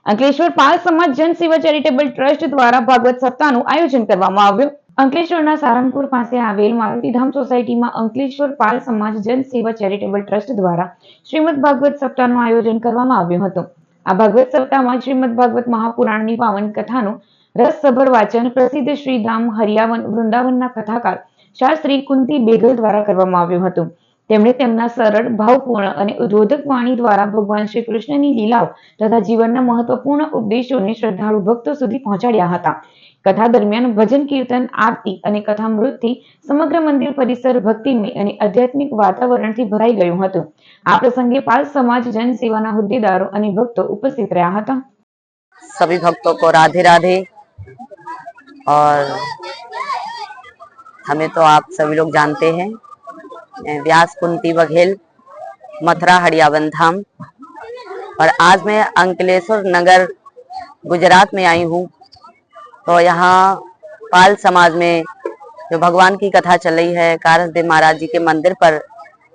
અંકલેશ્વર પાલ સમાજ જન સેવા ચેરિટેબલ ટ્રસ્ટ દ્વારા ભાગવત સપ્તાહનું આયોજન કરવામાં આવ્યું. અંકલેશ્વરના સારંગપુર પાસે આવેલ મારુતિધામ સોસાયટીમાં અંકલેશ્વર પાલ સમાજ જન સેવા ચેરિટેબલ ટ્રસ્ટ દ્વારા શ્રીમદ ભાગવત સપ્તાહનું આયોજન કરવામાં આવ્યું હતું. આ ભાગવત સપ્તાહમાં શ્રીમદ ભાગવત મહાપુરાણની પાવન કથાનું રસસભર વાંચન પ્રસિદ્ધ શ્રી ધામ હરિયાવન વૃંદાવનના કથાકાર શાસ્ત્રી કુંતી બેગલ દ્વારા કરવામાં આવ્યું હતું. તેમણે તેમના સરળ, ભાવપૂર્ણ અને ઉદ્બોધક વાણી દ્વારા ભગવાન શ્રી કૃષ્ણની લીલાઓ તથા જીવનના મહત્વપૂર્ણ ઉપદેશોને શ્રદ્ધાળુ ભક્તો સુધી પહોંચાડ્યા હતા. કથા દરમિયાન ભજન કીર્તન, આરતી અને કથામૃતથી સમગ્ર મંદિર પરિસર ભક્તિમય અને આધ્યાત્મિક વાતાવરણથી ભરાઈ ગયું હતું. આ પ્રસંગે પાલ સમાજ જન સેવાના હોદ્દેદારો અને भक्तों उपस्थित रहा હતા. सभी भक्तों को राधे राधे। और हमें तो आप सभी लोग जानते हैं, व्यास कुंती बघेल, मथुरा हरियावन धाम। और आज मैं अंकलेश्वर नगर गुजरात में आई हूँ। तो यहाँ पाल समाज में जो भगवान की कथा चल रही है, कारसदेव महाराज जी के मंदिर पर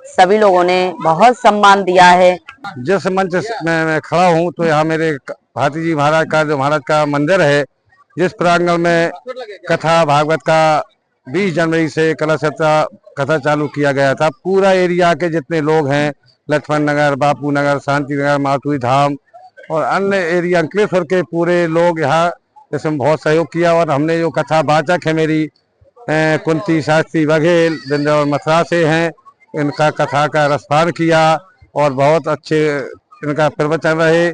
सभी लोगों ने बहुत सम्मान दिया है। जिस मंच मैं खड़ा हूँ तो यहाँ मेरे भाती जी महाराज का जो महाराज का मंदिर है, जिस प्रांगण में कथा भागवत का 20 जनवरी से कलश यात्रा कथा चालू किया गया था। पूरा एरिया के जितने लोग हैं, लक्ष्मण नगर, बापू नगर, शांति नगर, मातुरी धाम और अन्य एरिया अंकलेश्वर के पूरे लोग यहाँ इसमें बहुत सहयोग किया। और हमने जो कथा वाचक है मेरी कुंती शास्त्री बघेल वृंदावन मथुरा से हैं, इनका कथा का रसपान किया और बहुत अच्छे इनका प्रवचन रहे।